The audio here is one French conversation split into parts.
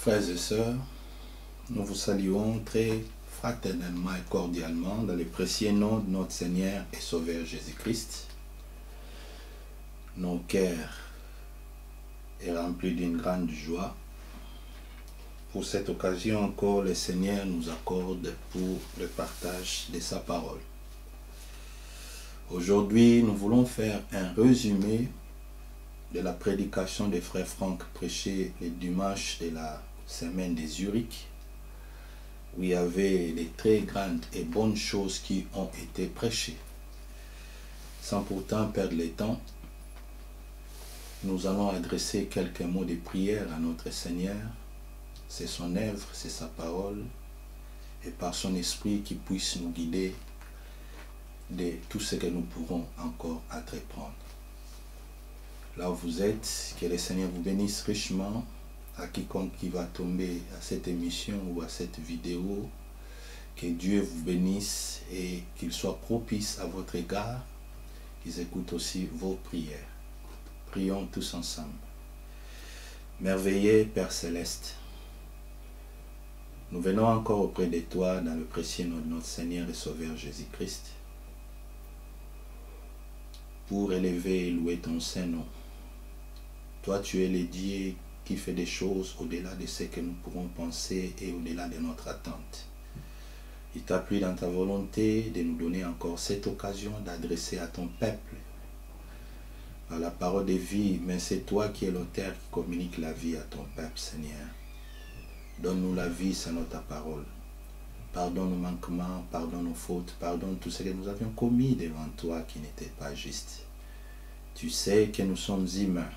Frères et sœurs, nous vous saluons très fraternellement et cordialement dans le précieux nom de notre Seigneur et Sauveur Jésus-Christ. Nos cœurs est rempli d'une grande joie. Pour cette occasion encore, le Seigneur nous accorde pour le partage de sa parole. Aujourd'hui, nous voulons faire un résumé de la prédication de Frère Franck prêchée le dimanche de la semaine de Zurich, où il y avait les très grandes et bonnes choses qui ont été prêchées. Sans pourtant perdre le temps, nous allons adresser quelques mots de prière à notre Seigneur. C'est son œuvre, c'est sa parole, et par son esprit qui puisse nous guider de tout ce que nous pourrons encore entreprendre. Là où vous êtes, que le Seigneur vous bénisse richement, à quiconque qui va tomber à cette émission ou à cette vidéo, que Dieu vous bénisse et qu'il soit propice à votre égard, qu'il écoute aussi vos prières. Prions tous ensemble. Merveilleux Père Céleste, nous venons encore auprès de toi dans le précieux nom de notre Seigneur et Sauveur Jésus-Christ pour élever et louer ton Saint-Nom. Toi, tu es le Dieu qui fait des choses au-delà de ce que nous pourrons penser et au-delà de notre attente. Il t'a plu dans ta volonté de nous donner encore cette occasion d'adresser à ton peuple à la parole de vie, mais c'est toi qui es l'auteur qui communique la vie à ton peuple, Seigneur. Donne-nous la vie selon ta parole. Pardonne nos manquements, pardonne nos fautes, pardonne tout ce que nous avions commis devant toi qui n'était pas juste. Tu sais que nous sommes humains.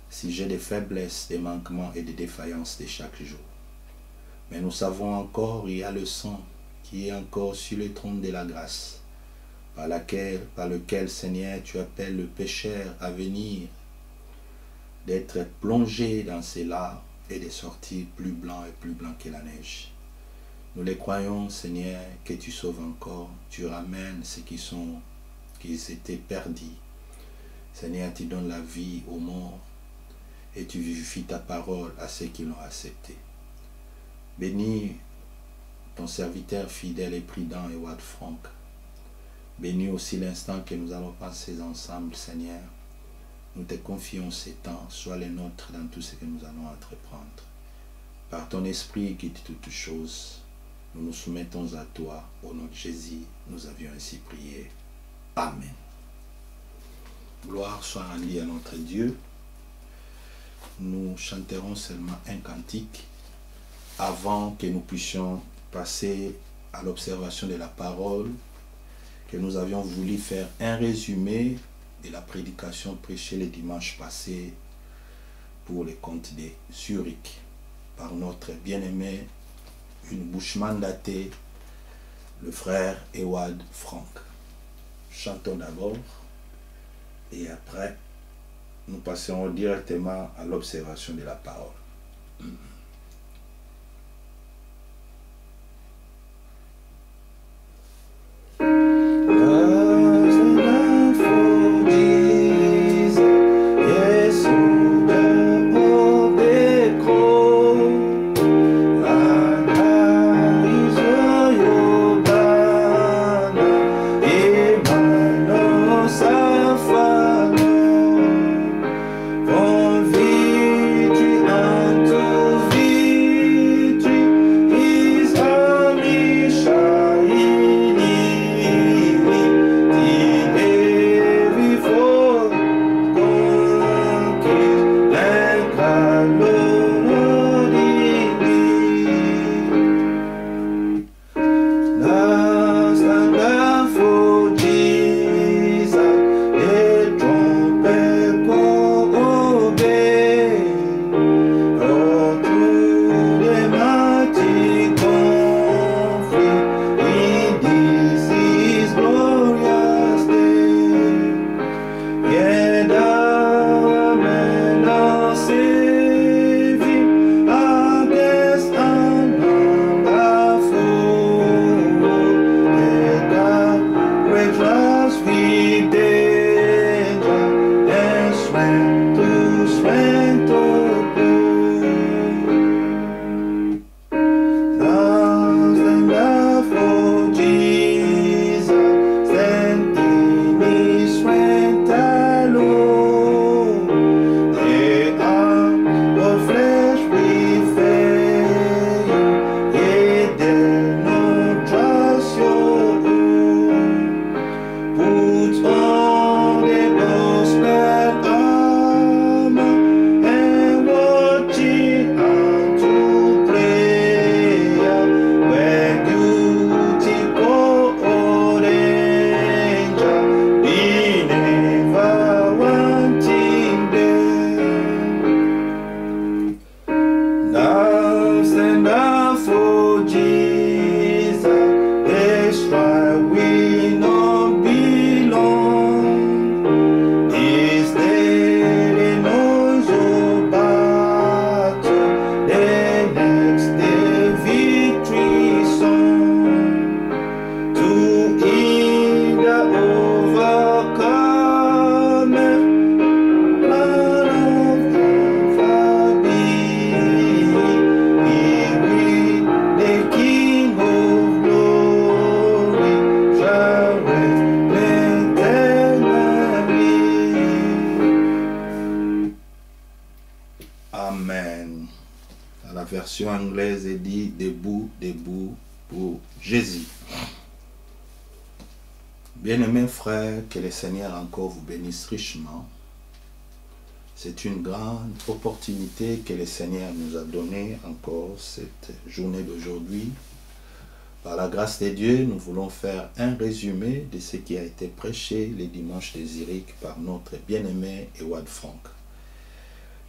Si j'ai des faiblesses, des manquements et des défaillances de chaque jour. Mais nous savons encore, il y a le sang qui est encore sur le trône de la grâce, par lequel, Seigneur, tu appelles le pécheur à venir, d'être plongé dans ces larmes et de sortir plus blanc que la neige. Nous les croyons, Seigneur, que tu sauves encore, tu ramènes ceux qui étaient perdus. Seigneur, tu donnes la vie aux morts et tu vivifies ta parole à ceux qui l'ont accepté. Bénis ton serviteur fidèle et prudent, Ewad Franck. Bénis aussi l'instant que nous allons passer ensemble, Seigneur. Nous te confions ces temps, sois les nôtres dans tout ce que nous allons entreprendre. Par ton esprit qui dit toutes choses, nous nous soumettons à toi. Au nom de Jésus, nous avions ainsi prié. Amen. Gloire soit rendue à notre Dieu. Nous chanterons seulement un cantique avant que nous puissions passer à l'observation de la parole, que nous avions voulu faire un résumé de la prédication prêchée le dimanche passé pour les comptes de Zurich par notre bien-aimé, une bouche mandatée, le frère Ewad Franck. Chantons d'abord et après nous passerons directement à l'observation de la parole. Convite a tu version anglaise dit « Debout, debout pour Jésus ». Bien-aimés frères, que le Seigneur encore vous bénisse richement. C'est une grande opportunité que le Seigneur nous a donnée encore cette journée d'aujourd'hui. Par la grâce de Dieu, nous voulons faire un résumé de ce qui a été prêché les dimanches des Zurich par notre bien-aimé Ewad Frank.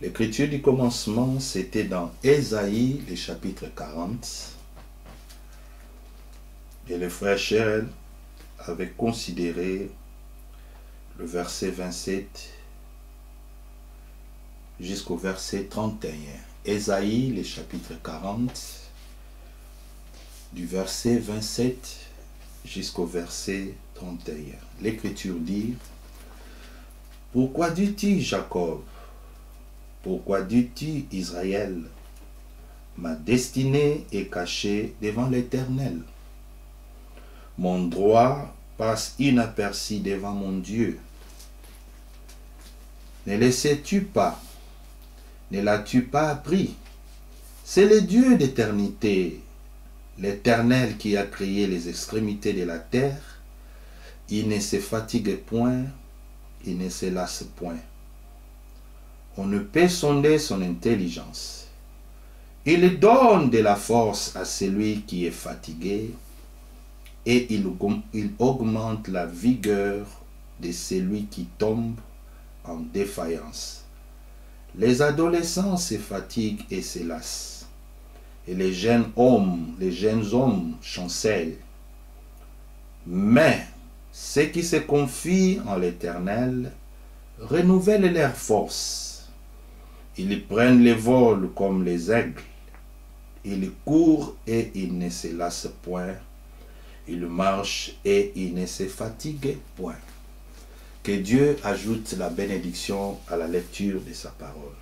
L'écriture du commencement, c'était dans Ésaïe, le chapitre 40. Et le frère Cheryl avait considéré le verset 27 jusqu'au verset 31. Ésaïe, le chapitre 40, du verset 27 jusqu'au verset 31. L'écriture dit: Pourquoi dis-tu, Jacob? Pourquoi dis-tu, Israël? Ma destinée est cachée devant l'Éternel. Mon droit passe inaperçu devant mon Dieu. Ne le sais-tu pas? Ne l'as-tu pas appris? C'est le Dieu d'éternité, l'Éternel qui a créé les extrémités de la terre. Il ne se fatigue point, il ne se lasse point. On ne peut sonder son intelligence. Il donne de la force à celui qui est fatigué, et il augmente la vigueur de celui qui tombe en défaillance. Les adolescents se fatiguent et se lassent, et les jeunes hommes chancellent. Mais ceux qui se confient en l'Éternel renouvellent leurs forces. Ils prennent le vol comme les aigles. Ils courent et ils ne se lassent point. Ils marchent et ils ne se fatiguent point. Que Dieu ajoute la bénédiction à la lecture de sa parole.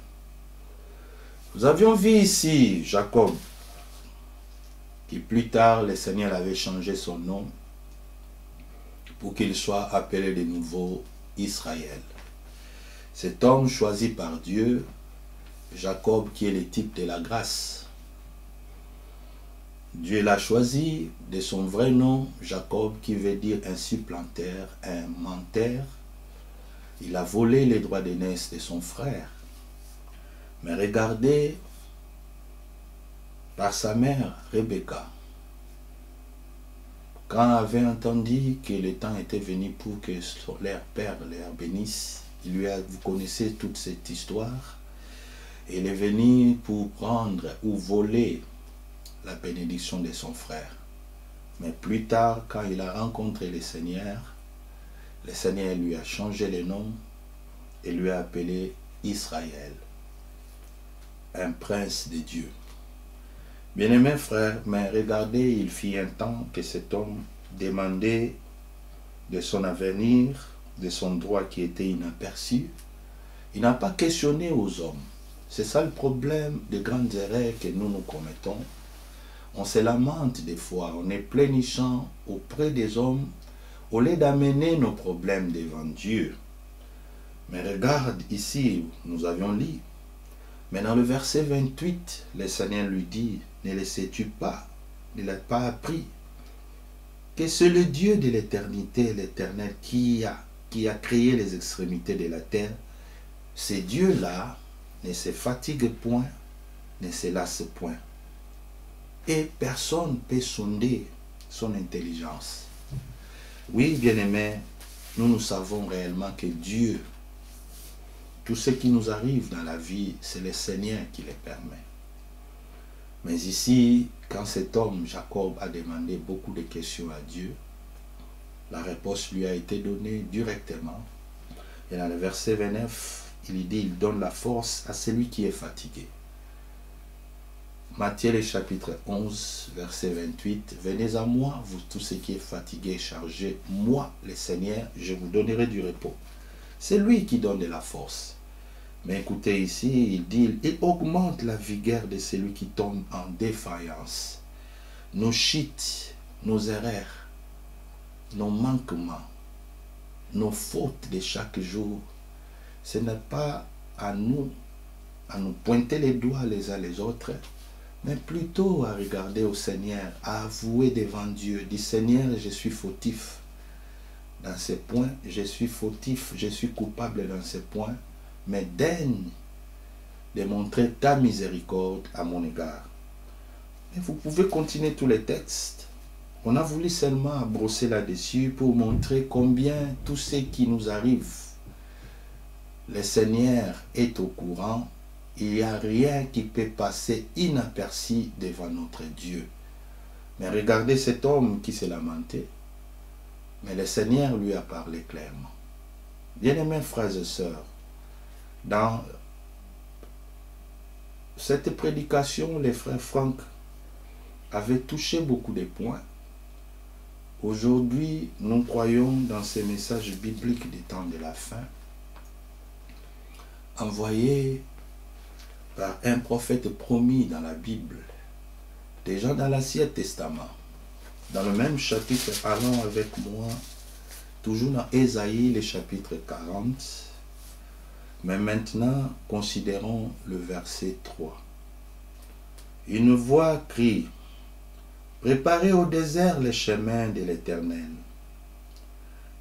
Nous avions vu ici Jacob, qui plus tard le Seigneur avait changé son nom pour qu'il soit appelé de nouveau Israël. Cet homme choisi par Dieu, Jacob, qui est le type de la grâce. Dieu l'a choisi de son vrai nom, Jacob, qui veut dire un supplanteur, un menteur. Il a volé les droits d'aînesse de son frère. Mais regardez, par sa mère, Rebecca, quand elle avait entendu que le temps était venu pour que leur père leur bénisse, vous connaissez toute cette histoire, il est venu pour prendre ou voler la bénédiction de son frère. Mais plus tard, quand il a rencontré le Seigneur lui a changé le nom et lui a appelé Israël, un prince de Dieu. Bien-aimés frères, mais regardez, il fit un temps que cet homme demandait de son avenir, de son droit qui était inaperçu. Il n'a pas questionné aux hommes. C'est ça le problème des grandes erreurs que nous commettons. On se lamente des fois, on est plénichant auprès des hommes au lieu d'amener nos problèmes devant Dieu. Mais regarde ici, nous avions lu. Mais dans le verset 28, le Seigneur lui dit: ne le sais-tu pas, ne l'as pas appris, que c'est le Dieu de l'éternité, l'Éternel, qui a créé les extrémités de la terre. Ce Dieu-là ne se fatigue point, ne se lasse point. Et personne ne peut sonder son intelligence. Oui, bien-aimés, nous savons réellement que Dieu, tout ce qui nous arrive dans la vie, c'est le Seigneur qui le permet. Mais ici, quand cet homme, Jacob, a demandé beaucoup de questions à Dieu, la réponse lui a été donnée directement. Et dans le verset 29, il dit: il donne la force à celui qui est fatigué. Matthieu le chapitre 11, verset 28. Venez à moi, vous tous ceux qui êtes fatigués et chargés, moi, le Seigneur, je vous donnerai du repos. C'est lui qui donne de la force. Mais écoutez ici, il dit: il augmente la vigueur de celui qui tombe en défaillance. Nos chutes, nos erreurs, nos manquements, nos fautes de chaque jour, ce n'est pas à nous pointer les doigts les uns les autres, mais plutôt à regarder au Seigneur, à avouer devant Dieu, dire Seigneur, je suis fautif dans ces points, je suis fautif, je suis coupable dans ces points, mais daigne de montrer ta miséricorde à mon égard. Et vous pouvez continuer tous les textes. On a voulu seulement brosser là-dessus pour montrer combien tout ce qui nous arrive, le Seigneur est au courant. Il n'y a rien qui peut passer inaperçu devant notre Dieu. Mais regardez cet homme qui s'est lamenté. Mais le Seigneur lui a parlé clairement. Bien-aimés frères et sœurs, dans cette prédication, les frères Franck avaient touché beaucoup de points. Aujourd'hui, nous croyons dans ces messages bibliques des temps de la fin, envoyés par un prophète promis dans la Bible, déjà dans l'Ancien Testament. Dans le même chapitre, allons avec moi, toujours dans Ésaïe, le chapitre 40. Mais maintenant, considérons le verset 3. Une voix crie, « Préparez au désert les chemins de l'Éternel.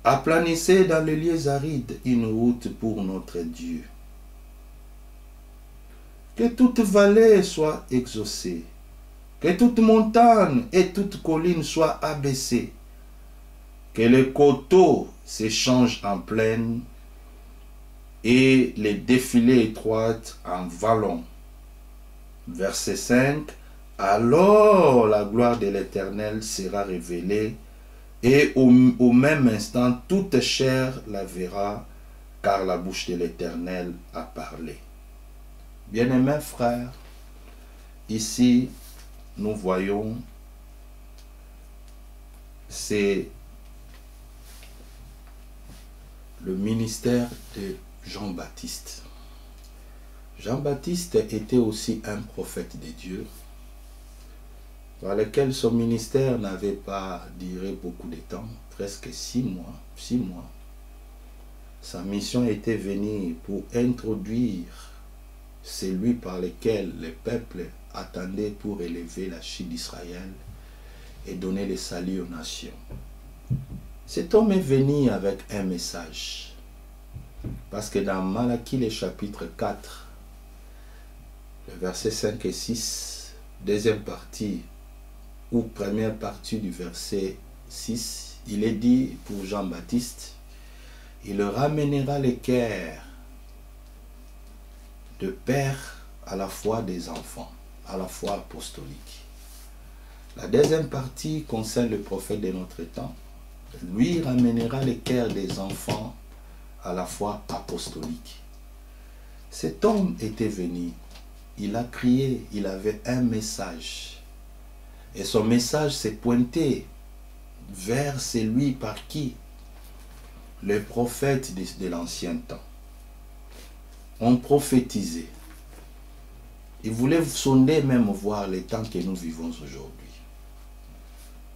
Aplanissez dans les lieux arides une route pour notre Dieu. Que toute vallée soit exaucée, que toute montagne et toute colline soient abaissées, que les coteaux s'échangent en plaine et les défilés étroites en vallons. » Verset 5. Alors la gloire de l'Éternel sera révélée, et au même instant toute chair la verra, car la bouche de l'Éternel a parlé. Bien-aimés frères, ici nous voyons, c'est le ministère de Jean-Baptiste. Jean-Baptiste était aussi un prophète de Dieu, par lequel son ministère n'avait pas duré beaucoup de temps, presque 6 mois. Sa mission était venue pour introduire celui par lequel le peuple attendait pour élever la chute d'Israël et donner le salut aux nations. Cet homme est venu avec un message, parce que dans Malachie, le chapitre 4, le verset 5 et 6, deuxième partie ou première partie du verset 6, il est dit pour Jean-Baptiste, il ramènera les cœurs de père à la fois des enfants, à la fois apostolique. La deuxième partie concerne le prophète de notre temps. Lui ramènera les cœurs des enfants à la fois apostolique. Cet homme était venu, il a crié, il avait un message. Et son message s'est pointé vers celui par qui les prophètes de l'ancien temps ont prophétisé. Ils voulaient sonder même voir les temps que nous vivons aujourd'hui.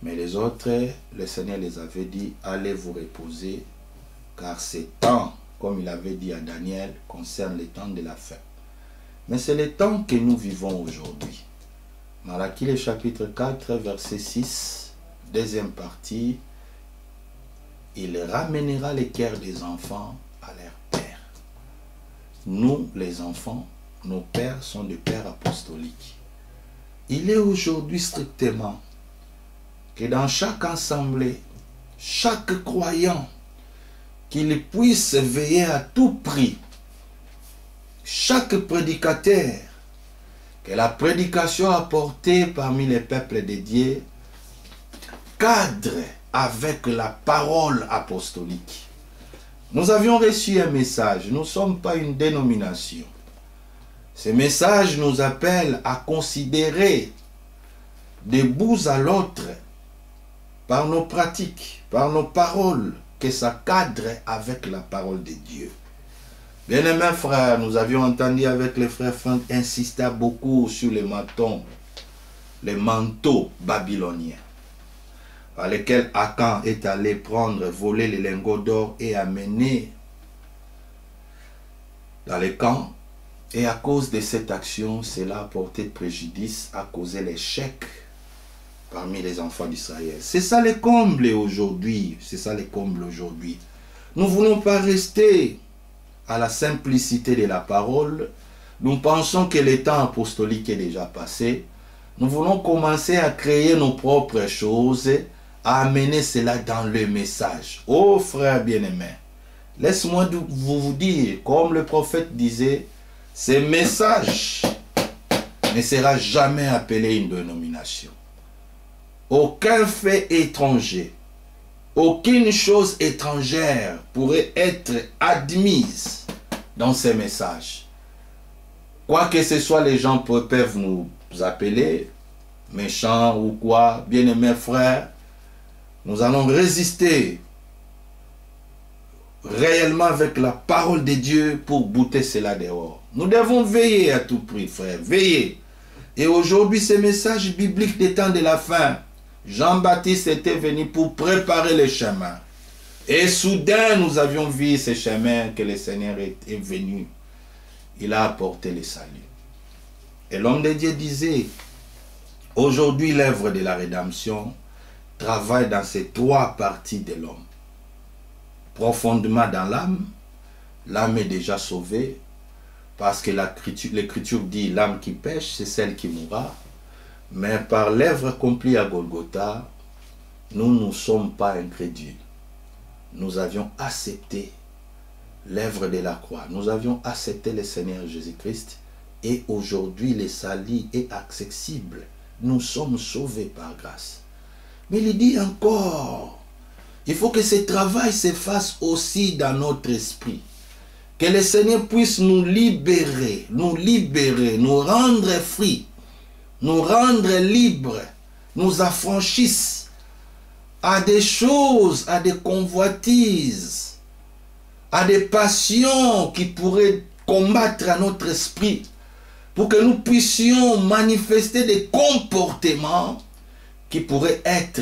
Mais les autres, le Seigneur les avait dit, allez vous reposer, car ces temps, comme il avait dit à Daniel, concernent les temps de la fin. Mais c'est les temps que nous vivons aujourd'hui. Malachie, le chapitre 4, verset 6, deuxième partie, il ramènera les cœurs des enfants à leur père. Nous, les enfants, nos pères sont des pères apostoliques. Il est aujourd'hui strictement que dans chaque assemblée, chaque croyant, qu'il puisse veiller à tout prix, chaque prédicateur, que la prédication apportée parmi les peuples de Dieu cadre avec la parole apostolique. Nous avions reçu un message, nous ne sommes pas une dénomination. Ce message nous appelle à considérer de bout à l'autre, par nos pratiques, par nos paroles, que ça cadre avec la parole de Dieu. Bien-aimés frères, nous avions entendu avec les frères Franck insister beaucoup sur les manteaux babyloniens, par lesquels Akan est allé voler les lingots d'or et amener dans les camps Et à cause de cette action, cela a porté préjudice, a causé l'échec parmi les enfants d'Israël. C'est ça le comble aujourd'hui. C'est ça le comble aujourd'hui. Nous ne voulons pas rester à la simplicité de la parole. Nous pensons que le temps apostolique est déjà passé. Nous voulons commencer à créer nos propres choses, à amener cela dans le message. Oh frères bien-aimés, laisse-moi vous dire, comme le prophète disait, ce message ne sera jamais appelé une dénomination. Aucun fait étranger, aucune chose étrangère pourrait être admise dans ces messages. Quoi que ce soit, les gens peuvent nous appeler méchants ou quoi, bien-aimés frères, nous allons résister réellement avec la parole de Dieu pour bouter cela dehors. Nous devons veiller à tout prix, frères, veiller. Et aujourd'hui, ce message biblique des temps de la fin, Jean-Baptiste était venu pour préparer le chemin. Et soudain, nous avions vu ce chemin que le Seigneur est venu. Il a apporté le salut. Et l'homme de Dieu disait, aujourd'hui, l'œuvre de la rédemption travaille dans ces trois parties de l'homme. Profondément dans l'âme, l'âme est déjà sauvée, parce que l'Écriture dit, l'âme qui pêche, c'est celle qui mourra. Mais par l'œuvre accomplie à Golgotha, nous ne sommes pas incrédules. Nous avions accepté l'œuvre de la croix. Nous avions accepté le Seigneur Jésus-Christ et aujourd'hui le salut est accessible. Nous sommes sauvés par grâce. Mais il dit encore, il faut que ce travail se fasse aussi dans notre esprit. Que le Seigneur puisse nous libérer, nous rendre free, nous rendre libres, nous affranchisse à des choses, à des convoitises, à des passions qui pourraient combattre à notre esprit, pour que nous puissions manifester des comportements qui pourraient être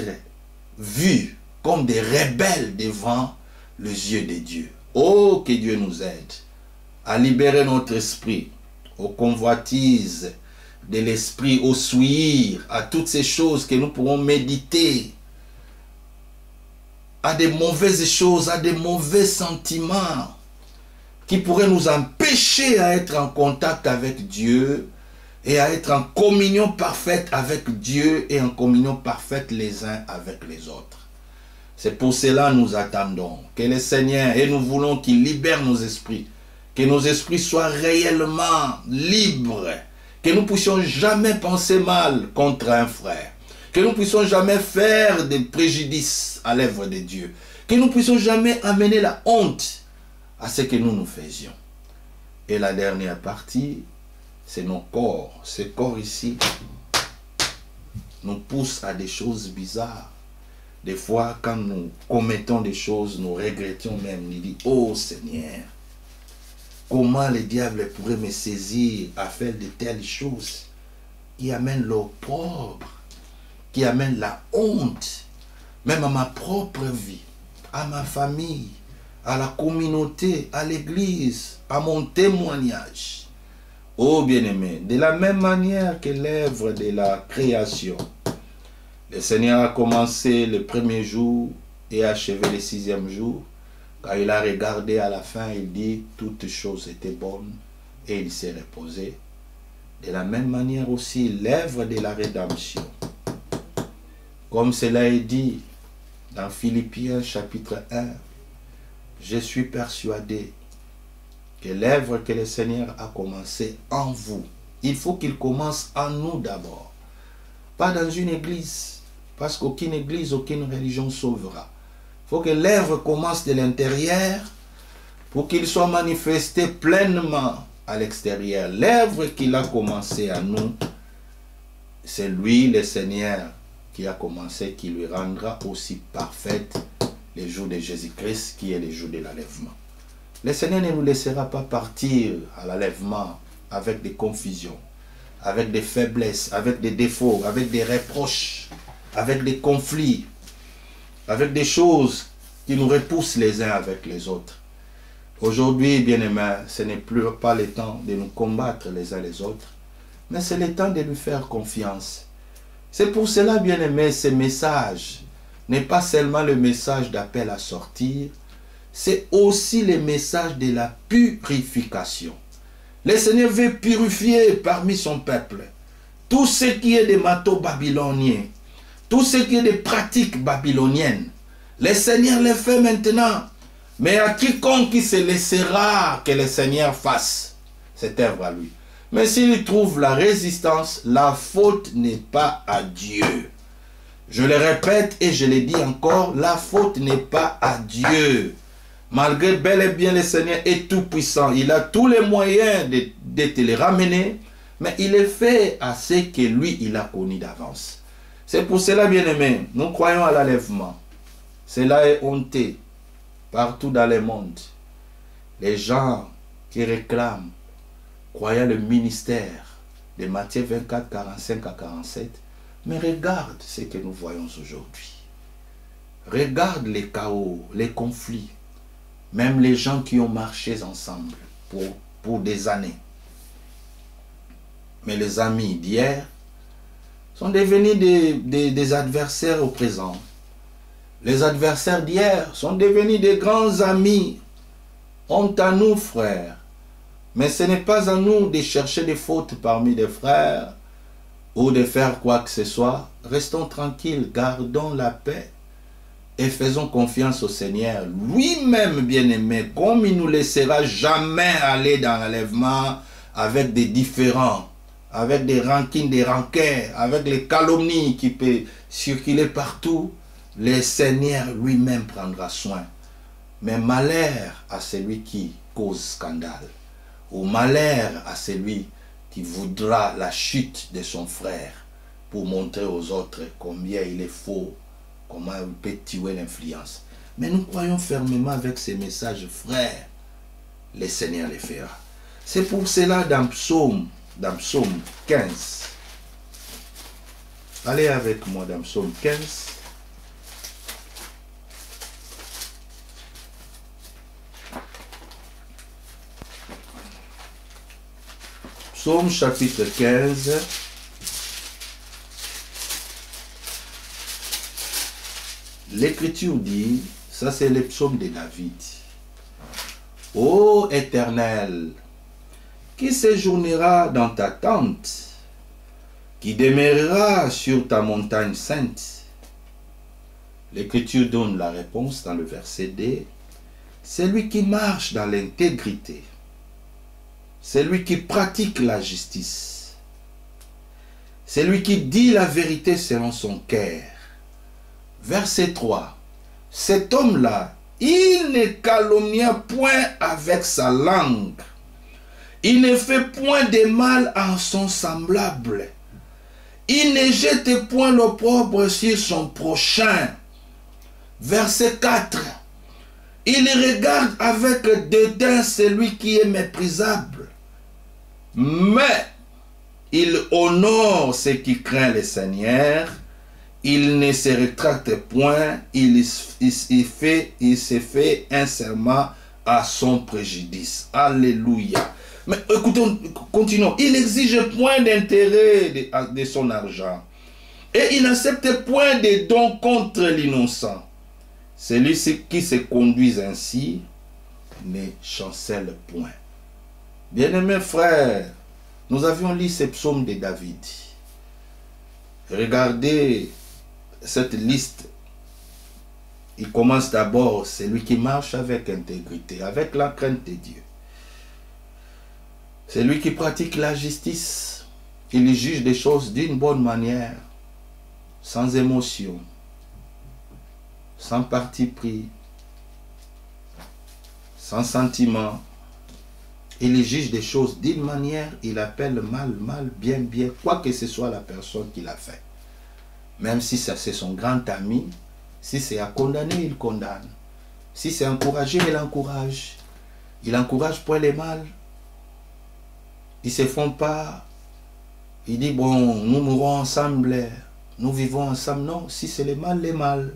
vus comme des rebelles devant les yeux de Dieu. Oh, que Dieu nous aide à libérer notre esprit aux convoitises de l'esprit, au souillir, à toutes ces choses que nous pourrons méditer, à des mauvaises choses, à des mauvais sentiments qui pourraient nous empêcher à être en contact avec Dieu et à être en communion parfaite avec Dieu et en communion parfaite les uns avec les autres. C'est pour cela que nous attendons que le Seigneur, et nous voulons qu'il libère nos esprits, que nos esprits soient réellement libres, que nous ne puissions jamais penser mal contre un frère, que nous ne puissions jamais faire des préjudices à l'œuvre de Dieu, que nous ne puissions jamais amener la honte à ce que nous faisions. Et la dernière partie, c'est nos corps. Ce corps ici nous pousse à des choses bizarres. Des fois, quand nous commettons des choses, nous regrettons même. Nous disons, oh Seigneur, comment le diable pourrait me saisir à faire de telles choses qui amènent l'opprobre, qui amènent la honte, même à ma propre vie, à ma famille, à la communauté, à l'église, à mon témoignage. Oh bien-aimé, de la même manière que l'œuvre de la création, le Seigneur a commencé le premier jour et achevé le sixième jour. Quand il a regardé à la fin, il dit toutes choses étaient bonnes et il s'est reposé. De la même manière aussi, l'œuvre de la rédemption. Comme cela est dit dans Philippiens chapitre 1, je suis persuadé que l'œuvre que le Seigneur a commencé en vous, il faut qu'il commence en nous d'abord. Pas dans une église, parce qu'aucune église, aucune religion sauvera. Il faut que l'œuvre commence de l'intérieur pour qu'il soit manifesté pleinement à l'extérieur. L'œuvre qu'il a commencé à nous, c'est lui, le Seigneur, qui a commencé, qui lui rendra aussi parfaite les jours de Jésus-Christ, qui est le jour de l'enlèvement. Le Seigneur ne nous laissera pas partir à l'enlèvement avec des confusions, avec des faiblesses, avec des défauts, avec des reproches, avec des conflits, avec des choses qui nous repoussent les uns avec les autres. Aujourd'hui, bien-aimés, ce n'est plus pas le temps de nous combattre les uns les autres, mais c'est le temps de lui faire confiance. C'est pour cela, bien-aimés, ce message n'est pas seulement le message d'appel à sortir, c'est aussi le message de la purification. Le Seigneur veut purifier parmi son peuple tout ce qui est des matos babyloniens, tout ce qui est des pratiques babyloniennes. Le Seigneur les fait maintenant. Mais à quiconque qui se laissera que le Seigneur fasse cette œuvre à lui. Mais s'il trouve la résistance, la faute n'est pas à Dieu. Je le répète et je le dis encore, la faute n'est pas à Dieu. Malgré bel et bien le Seigneur est tout puissant, il a tous les moyens de te les ramener, mais il est fait à ce que lui, il a connu d'avance. C'est pour cela, bien-aimés, nous croyons à l'enlèvement. Cela est honteux partout dans le monde. Les gens qui réclament, croyant le ministère de Matthieu 24, 45 à 47, mais regarde ce que nous voyons aujourd'hui. Regarde les chaos, les conflits, même les gens qui ont marché ensemble pour des années. Mais les amis d'hier sont devenus des adversaires au présent. Les adversaires d'hier sont devenus des grands amis. Honte à nous, frères. Mais ce n'est pas à nous de chercher des fautes parmi des frères ou de faire quoi que ce soit. Restons tranquilles, gardons la paix et faisons confiance au Seigneur. Lui-même, bien-aimé, comme il ne nous laissera jamais aller dans l'enlèvement avec des différends, avec des rancines, des rancœurs, avec les calomnies qui peuvent circuler partout, le Seigneur lui-même prendra soin. Mais malheur à celui qui cause scandale, ou malheur à celui qui voudra la chute de son frère pour montrer aux autres combien il est faux, comment il peut tuer l'influence. Mais nous croyons fermement avec ces messages, frères, le Seigneur les fera. C'est pour cela dans Psaume 15, allez avec moi dans Psaume 15, Psaume chapitre 15, l'Écriture dit, ça c'est le psaume de David. Ô Éternel, qui séjournera dans ta tente, qui demeurera sur ta montagne sainte? L'Écriture donne la réponse dans le verset 2. Celui qui marche dans l'intégrité, celui qui pratique la justice, celui qui dit la vérité selon son cœur. Verset 3. Cet homme-là, il ne calomnia point avec sa langue. Il ne fait point de mal en son semblable. Il ne jette point l'opprobre sur son prochain. Verset 4. Il regarde avec dédain celui qui est méprisable. Mais il honore ceux qui craignent le Seigneur. Il ne se rétracte point. Il se fait un serment à son préjudice. Alléluia. Mais écoutons, continuons. Il n'exige point d'intérêt de son argent. Et il n'accepte point de dons contre l'innocent. Celui qui se conduit ainsi ne chancelle point. Bien-aimés frères, nous avions lu ce psaume de David. Regardez cette liste. Il commence d'abord, celui qui marche avec intégrité, avec la crainte de Dieu. Celui qui pratique la justice, il juge des choses d'une bonne manière, sans émotion, sans parti pris, sans sentiment. Il juge des choses d'une manière, il appelle mal, mal, bien, bien, quoi que ce soit la personne qui l'a fait. Même si c'est son grand ami, si c'est à condamner, il condamne. Si c'est encouragé, il encourage. Il encourage point les mal. Ils ne se font pas. Il dit, bon, nous mourrons ensemble, nous vivons ensemble. Non, si c'est le mal, les mal.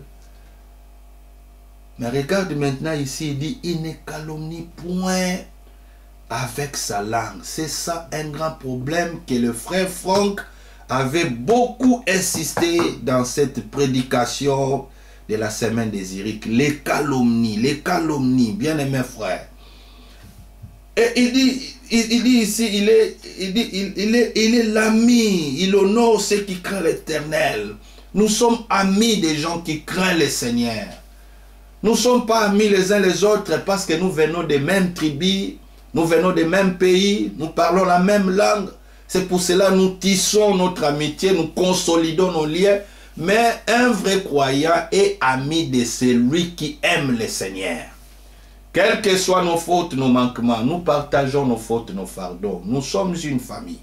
Mais regarde maintenant ici, il dit, il ne calomnie point avec sa langue. C'est ça un grand problème que le frère Franck avait beaucoup insisté dans cette prédication de la semaine des Ériques. Les calomnies, bien-aimés frères. Et il dit ici, il est l'ami, il honore ceux qui craignent l'Éternel. Nous sommes amis des gens qui craignent le Seigneur. Nous ne sommes pas amis les uns les autres parce que nous venons des mêmes tribus, nous venons des mêmes pays, nous parlons la même langue. C'est pour cela que nous tissons notre amitié, nous consolidons nos liens. Mais un vrai croyant est ami de celui qui aime le Seigneur. Quelles que soient nos fautes, nos manquements, nous partageons nos fautes, nos fardeaux. Nous sommes une famille.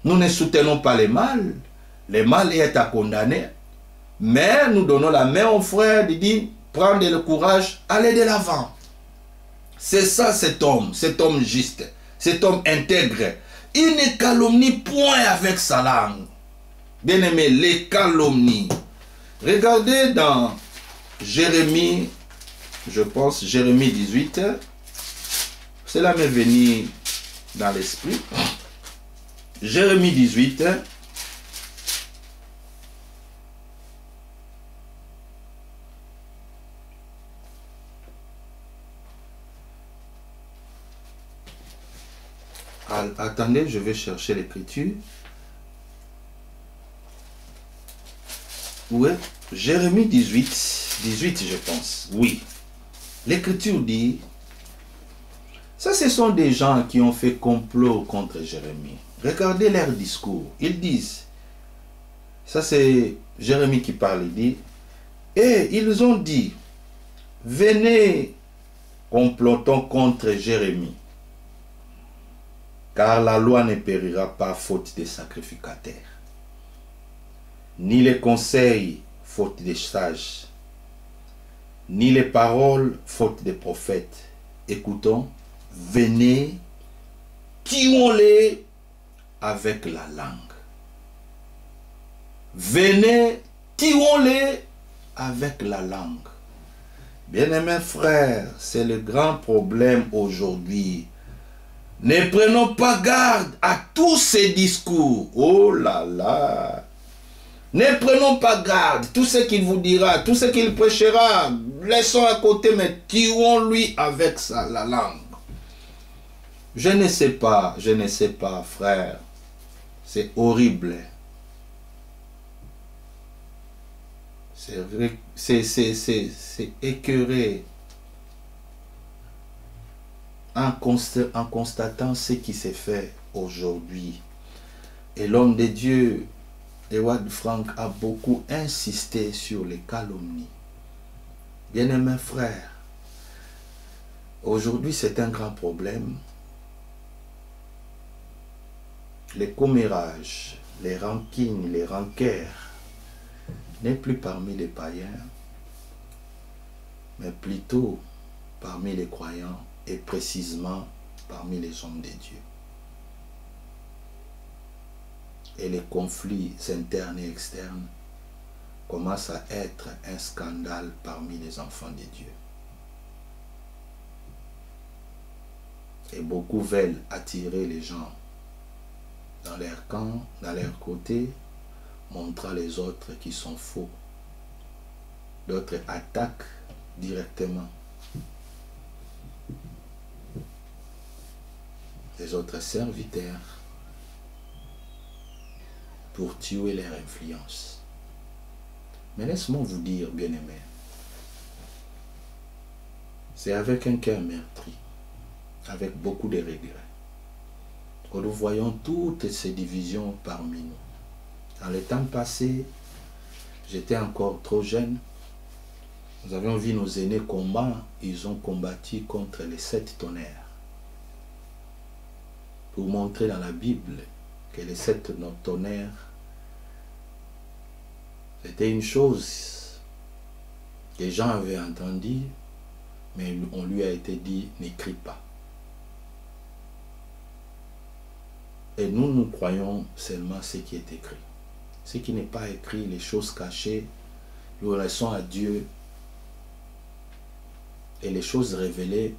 Nous ne soutenons pas le mal. Le mal est à condamner. Mais nous donnons la main au frère, il dit, prendre le courage, aller de l'avant. C'est ça cet homme juste, cet homme intègre. Il ne calomnie point avec sa langue. Bien-aimé, les calomnies. Regardez dans Jérémie, je pense, Jérémie 18. Cela m'est venu dans l'esprit. Jérémie 18. Attendez, je vais chercher l'écriture. Oui, Jérémie 18, je pense. Oui. L'écriture dit, ça ce sont des gens qui ont fait complot contre Jérémie. Regardez leur discours. Ils disent, ça c'est Jérémie qui parle, il dit, et ils ont dit, venez, complotons contre Jérémie. Car la loi ne périra pas faute des sacrificateurs, ni les conseils faute des sages, ni les paroles faute des prophètes. Écoutons, venez, tuons-les avec la langue. Venez, tuons-les avec la langue. Bien-aimés frères, c'est le grand problème aujourd'hui. Ne prenons pas garde à tous ces discours. Oh là là. Ne prenons pas garde. Tout ce qu'il vous dira, tout ce qu'il prêchera, laissons à côté, mais tuons-lui avec ça, la langue. Je ne sais pas, frère. C'est horrible. C'est vrai, c'est écœuré. En constatant ce qui s'est fait aujourd'hui. Et l'homme de Dieu, Ewad Franck, a beaucoup insisté sur les calomnies. Bien-aimés frères, aujourd'hui c'est un grand problème. Les commérages, les rancines, les rancœurs n'est plus parmi les païens, mais plutôt parmi les croyants et précisément parmi les hommes de Dieu. Et les conflits internes et externes commencent à être un scandale parmi les enfants de Dieu. Et beaucoup veulent attirer les gens dans leur camp, dans leur côté, montrant les autres qui sont faux. D'autres attaquent directement les autres serviteurs pour tuer leur influence. Mais laisse-moi vous dire, bien-aimés, c'est avec un cœur meurtri, avec beaucoup de regrets, que nous voyons toutes ces divisions parmi nous. Dans le temps passé, j'étais encore trop jeune. Nous avions vu nos aînés combattre, ils ont combattu contre les 7 tonnerres. Pour montrer dans la Bible que les 7 tonnerres, c'était une chose que les gens avaient entendue, mais on lui a été dit, n'écris pas. Et nous, nous croyons seulement ce qui est écrit. Ce qui n'est pas écrit, les choses cachées, nous laissons à Dieu Et les choses révélées,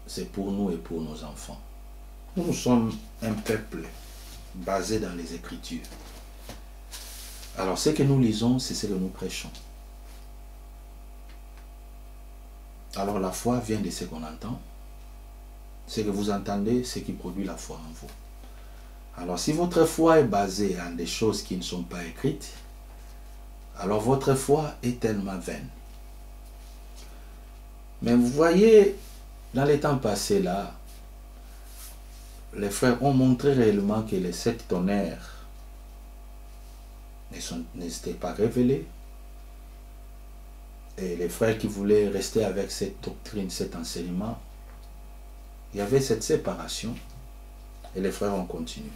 c'est pour nous et pour nos enfants. Nous sommes un peuple basé dans les Écritures. Alors, ce que nous lisons, c'est ce que nous prêchons. Alors, la foi vient de ce qu'on entend. Ce que vous entendez, c'est qui produit la foi en vous. Alors, si votre foi est basée en des choses qui ne sont pas écrites, alors votre foi est tellement vaine. Mais vous voyez, dans les temps passés là, les frères ont montré réellement que les 7 tonnerres n'étaient pas révélés. Et les frères qui voulaient rester avec cette doctrine, cet enseignement, il y avait cette séparation. Et les frères ont continué.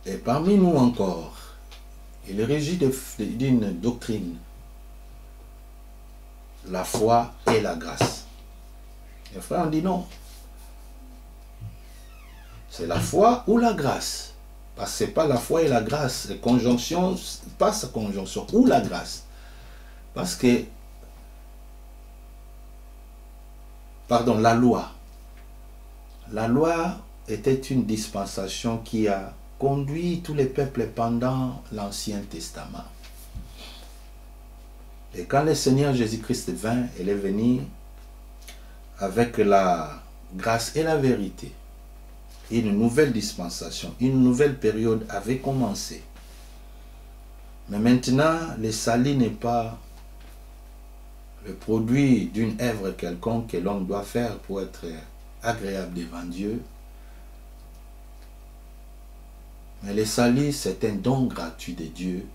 Et parmi nous encore, il régit d'une doctrine, la foi et la grâce. Les frères ont dit non. C'est la foi ou la grâce. Parce que ce n'est pas la foi et la grâce. La conjonction, pas sa conjonction, ou la grâce. Parce que, pardon, la loi. La loi était une dispensation qui a conduit tous les peuples pendant l'Ancien Testament. Et quand le Seigneur Jésus-Christ vint, il est venu avec la grâce et la vérité. Une nouvelle dispensation, une nouvelle période avait commencé. Mais maintenant, le salut n'est pas le produit d'une œuvre quelconque que l'homme doit faire pour être agréable devant Dieu. Mais le salut, c'est un don gratuit de Dieu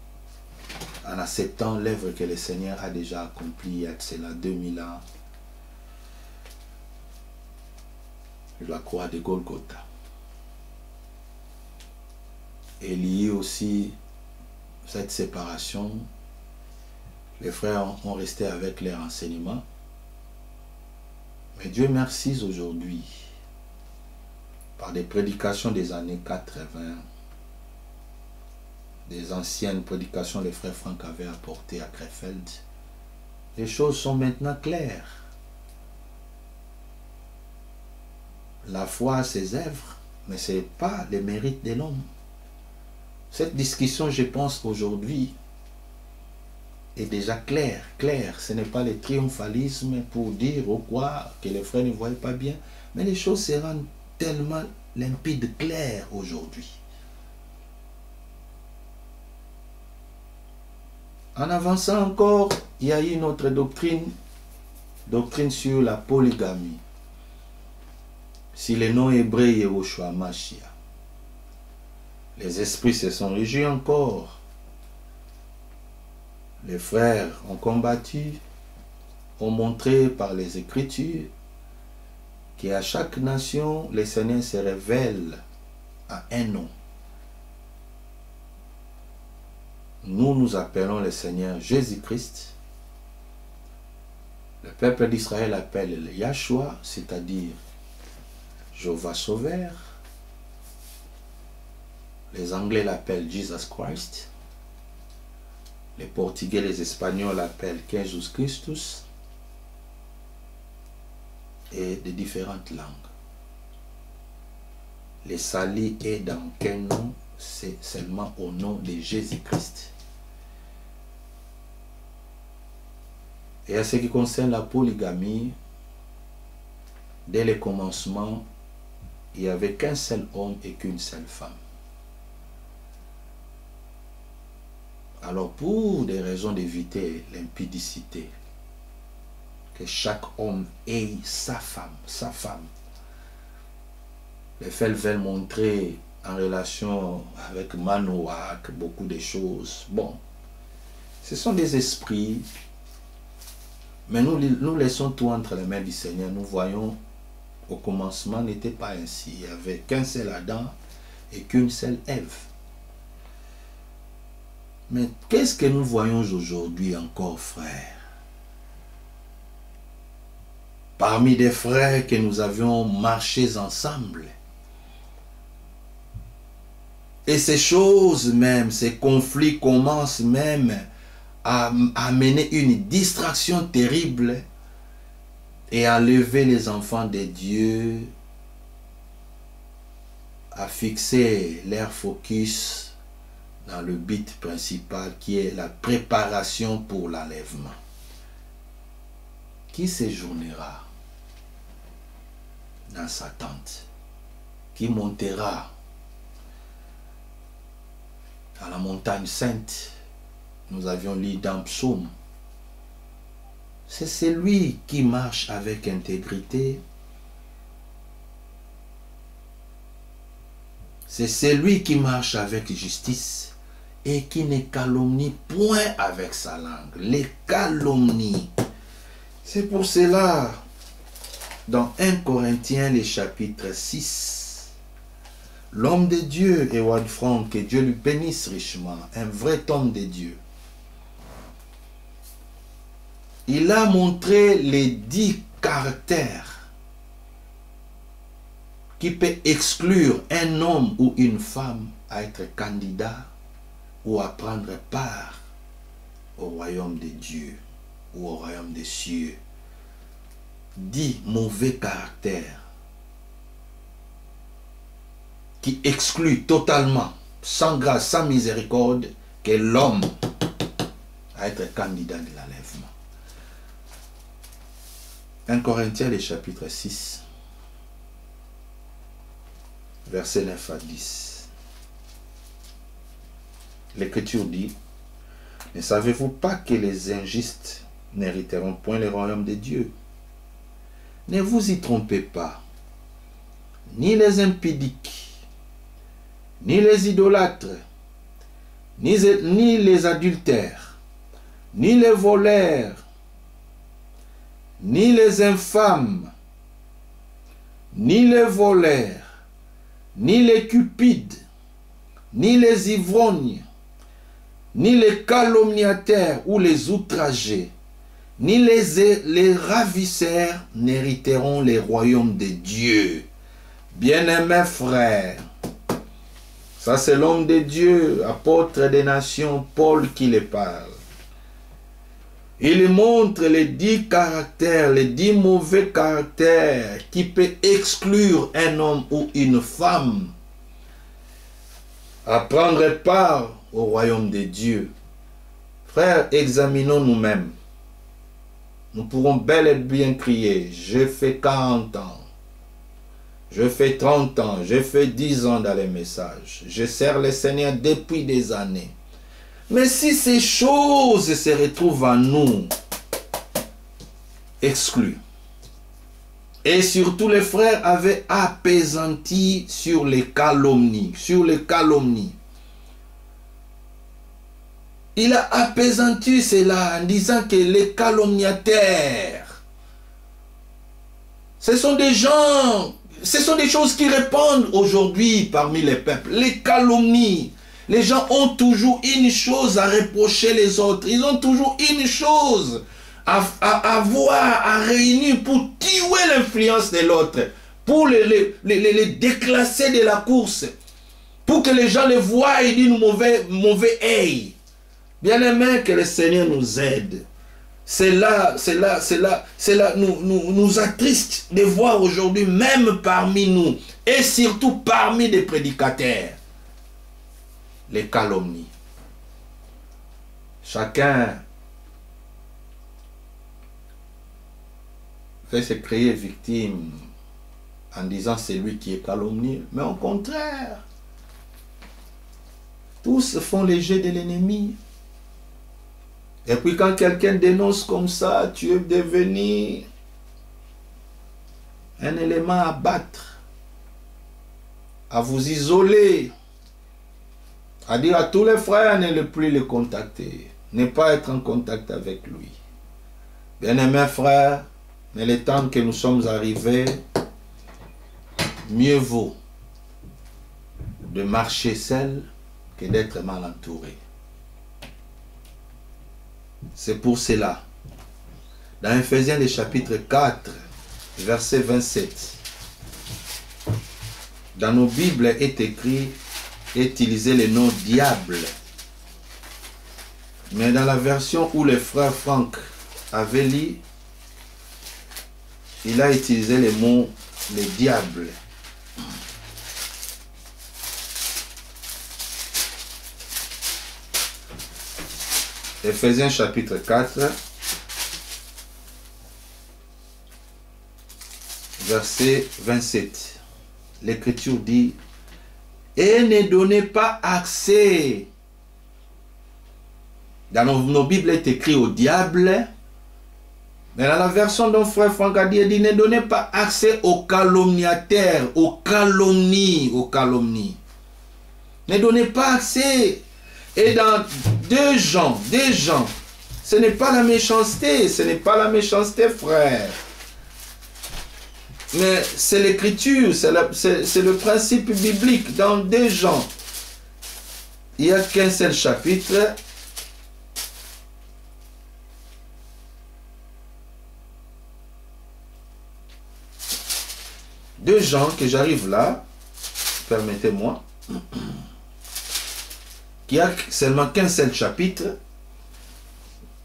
en acceptant l'œuvre que le Seigneur a déjà accomplie il y a cela 2000 ans. La croix de Golgotha. Et lié aussi cette séparation, les frères ont resté avec leurs enseignements. Mais Dieu merci aujourd'hui, par des prédications des années 80, des anciennes prédications que les frères Franck avaient apportées à Krefeld, les choses sont maintenant claires. La foi a ses œuvres, mais ce n'est pas le mérite de l'homme. Cette discussion, je pense, aujourd'hui, est déjà claire. Ce n'est pas le triomphalisme pour dire ou quoi que les frères ne voient pas bien, mais les choses se rendent tellement limpides, claires aujourd'hui. En avançant encore, il y a une autre doctrine sur la polygamie. Si le nom hébreu est Yehoshua Mashiach. Les esprits se sont réjouis encore. Les frères ont combattu, ont montré par les Écritures qu'à chaque nation, le Seigneur se révèle à un nom. Nous appelons le Seigneur Jésus-Christ. Le peuple d'Israël appelle le Yahshua, c'est-à-dire Jéhovah Sauveur. Les Anglais l'appellent Jesus Christ. Les Portugais, les Espagnols l'appellent Jesus Christus. Et de différentes langues. Le salut est dans quel nom? C'est seulement au nom de Jésus-Christ. Et à ce qui concerne la polygamie, dès le commencement, il n'y avait qu'un seul homme et qu'une seule femme. Alors pour des raisons d'éviter l'impudicité, que chaque homme ait sa femme. Les frères veulent montrer en relation avec Manoah beaucoup de choses. Bon, ce sont des esprits, mais nous laissons tout entre les mains du Seigneur. Nous voyons, au commencement n'était pas ainsi. Il n'y avait qu'un seul Adam et qu'une seule Ève. Mais qu'est-ce que nous voyons aujourd'hui encore, frères? Parmi des frères que nous avions marché ensemble. Et ces choses même, ces conflits commencent même a amené une distraction terrible et a levé les enfants de Dieu à fixer leur focus dans le but principal qui est la préparation pour l'enlèvement. Qui séjournera dans sa tente? Qui montera à la montagne sainte? Nous avions lu dans Psaume. C'est celui qui marche avec intégrité. C'est celui qui marche avec justice et qui ne calomnie point avec sa langue. Les calomnies. C'est pour cela, dans 1 Corinthiens, le chapitre 6, l'homme de Dieu, Howard Frank, que Dieu lui bénisse richement, un vrai homme de Dieu, il a montré les 10 caractères qui peuvent exclure un homme ou une femme à être candidat ou à prendre part au royaume de Dieu ou au royaume des cieux. 10 mauvais caractères qui excluent totalement, sans grâce, sans miséricorde, que l'homme à être candidat de l'enlèvement. 1 Corinthiens, le chapitre 6, versets 9 à 10. L'Écriture dit: ne savez-vous pas que les injustes n'hériteront point le royaume de Dieu? Ne vous y trompez pas. Ni les impudiques, ni les idolâtres, ni les adultères, ni les voleurs, ni les infâmes, ni les voleurs, ni les cupides, ni les ivrognes, ni les calomniateurs ou les outragés, ni les ravisseurs n'hériteront les royaumes de Dieu. Bien-aimés frères, ça c'est l'homme de Dieu, apôtre des nations, Paul qui le parle. Il montre les 10 caractères, les 10 mauvais caractères qui peuvent exclure un homme ou une femme à prendre part au royaume de Dieu. Frères, examinons nous-mêmes. Nous pourrons bel et bien crier: je fais 40 ans, je fais 30 ans, je fais 10 ans dans les messages, je sers le Seigneur depuis des années. Mais si ces choses se retrouvent en nous, exclues, et surtout les frères avaient appesanti sur les calomnies, il a appesanti cela en disant que les calomniateurs, ce sont des gens, ce sont des choses qui répandent aujourd'hui parmi les peuples. Les calomnies. Les gens ont toujours une chose à reprocher les autres. Ils ont toujours une chose à avoir, à réunir pour tuer l'influence de l'autre, pour les déclasser de la course, pour que les gens les voient d'une mauvais œil. Bien-aimés, que le Seigneur nous aide. Cela nous attriste de voir aujourd'hui, même parmi nous, et surtout parmi des prédicateurs, les calomnies. Chacun fait se créer victime en disant c'est lui qui est calomnié. Mais au contraire, tous font les jeux de l'ennemi. Et puis quand quelqu'un dénonce comme ça, tu es devenu un élément à battre, à vous isoler, à dire à tous les frères ne plus le contacter, ne pas être en contact avec lui. Bien-aimés frères, mais le temps que nous sommes arrivés, mieux vaut de marcher seul que d'être mal entouré. C'est pour cela, dans Ephésiens le chapitre 4, verset 27, dans nos Bibles est écrit, utilisez le nom diable. Mais dans la version où le frère Franck avait lu, il a utilisé le mot le diable. Éphésiens chapitre 4, verset 27. L'Écriture dit: et ne donnez pas accès. Dans nos Bibles est écrit au diable. Mais dans la version dont frère Franck a dit, il dit: ne donnez pas accès aux calomniateurs, aux calomnies, aux calomnies. Ne donnez pas accès. Et dans 2 Jean, ce n'est pas la méchanceté, frère. Mais c'est l'écriture, c'est le principe biblique. Dans 2 Jean, il n'y a qu'un seul chapitre. Deux Jean, que j'arrive là, permettez-moi, qui a seulement qu'un seul chapitre.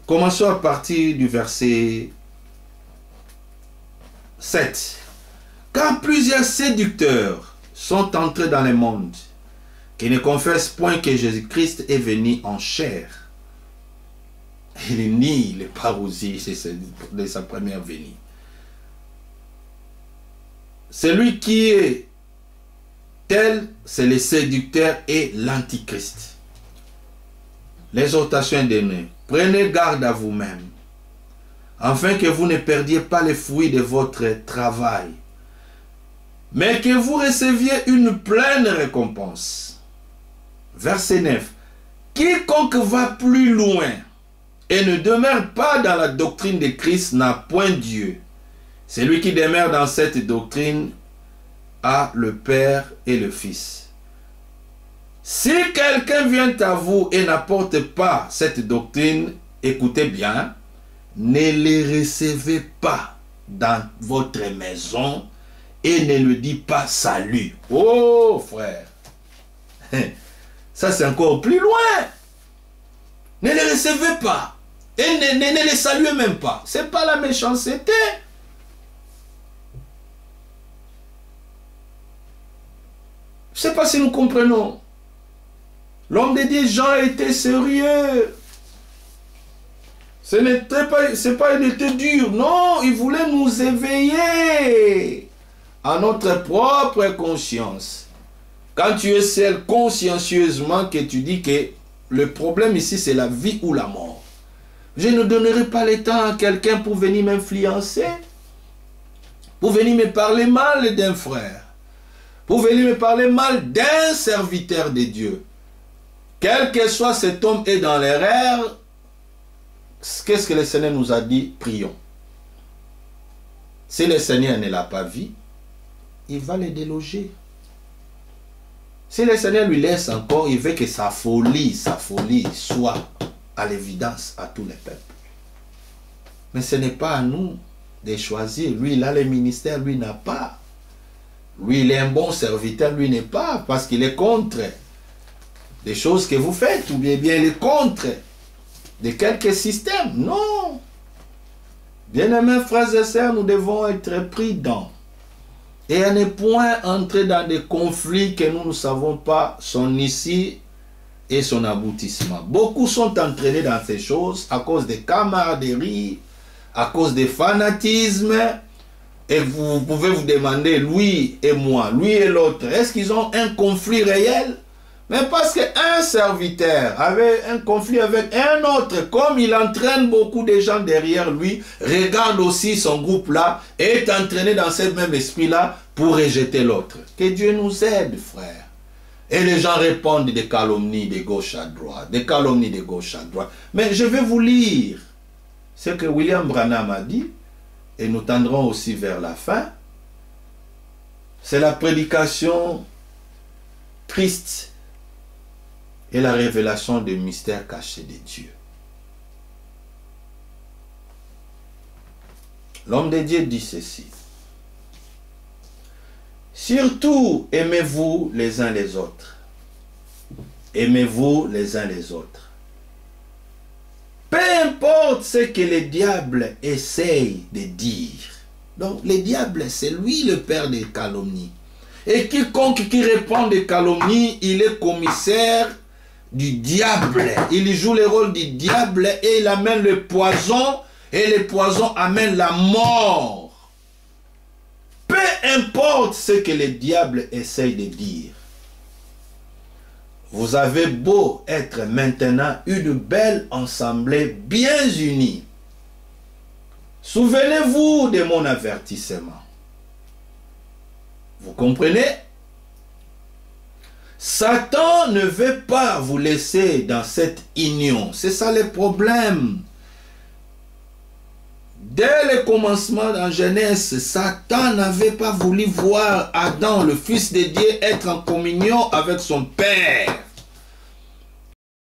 Commençons à partir du verset 7. Car plusieurs séducteurs sont entrés dans le monde, qui ne confessent point que Jésus-Christ est venu en chair. Il nie les parousies de sa première venue. Celui qui est tel, c'est le séducteur et l'antichrist. L'exhortation donnée: prenez garde à vous-même, afin que vous ne perdiez pas les fruits de votre travail, mais que vous receviez une pleine récompense. Verset 9. Quiconque va plus loin et ne demeure pas dans la doctrine de Christ n'a point Dieu. Celui qui demeure dans cette doctrine a le Père et le Fils. Si quelqu'un vient à vous et n'apporte pas cette doctrine, écoutez bien, ne les recevez pas dans votre maison et ne lui dites pas salut. Oh frère, ça c'est encore plus loin. Ne les recevez pas et ne les saluez même pas. Ce n'est pas la méchanceté. Je ne sais pas si nous comprenons. L'homme de Dieu, Jean, était sérieux. C'est pas il était dur. Non, il voulait nous éveiller à notre propre conscience. Quand tu es seul consciencieusement que tu dis que le problème ici, c'est la vie ou la mort. Je ne donnerai pas le temps à quelqu'un pour venir m'influencer, pour venir me parler mal d'un frère, pour venir me parler mal d'un serviteur de Dieu. Quel que soit cet homme est dans l'erreur, qu'est-ce que le Seigneur nous a dit? Prions. Si le Seigneur ne l'a pas vu, il va le déloger. Si le Seigneur lui laisse encore, il veut que sa folie soit à l'évidence à tous les peuples. Mais ce n'est pas à nous de choisir. Lui, il a le ministère, lui n'a pas. Lui, il est un bon serviteur, lui n'est pas, parce qu'il est contre des choses que vous faites, ou bien il est contre de quelques systèmes. Non. Bien-aimés frères et sœurs, nous devons être prudents et à ne point entrer dans des conflits que nous ne savons pas son issue et son aboutissement. Beaucoup sont entraînés dans ces choses à cause de camaraderie, à cause de fanatisme. Et vous pouvez vous demander, lui et moi, lui et l'autre, est-ce qu'ils ont un conflit réel? Mais parce qu'un serviteur avait un conflit avec un autre, comme il entraîne beaucoup de gens derrière lui, regarde aussi son groupe là, et est entraîné dans ce même esprit-là pour rejeter l'autre. Que Dieu nous aide, frère. Et les gens répondent des calomnies de gauche à droite, des calomnies de gauche à droite. Mais je vais vous lire ce que William Branham a dit, et nous tendrons aussi vers la fin. C'est la prédication triste et la révélation des mystères cachés de Dieu. L'homme de Dieu dit ceci: surtout aimez-vous les uns les autres. Aimez-vous les uns les autres. Peu importe ce que le diable essaye de dire. Donc, le diable, c'est lui le père des calomnies. Et quiconque qui répand des calomnies, il est commissaire du diable. Il joue le rôle du diable et il amène le poison. Et le poison amène la mort. Peu importe ce que le diable essaye de dire. Vous avez beau être maintenant une belle assemblée bien unie. Souvenez-vous de mon avertissement. Vous comprenez? Satan ne veut pas vous laisser dans cette union. C'est ça le problème. Dès le commencement en Genèse, Satan n'avait pas voulu voir Adam, le fils de Dieu, être en communion avec son Père.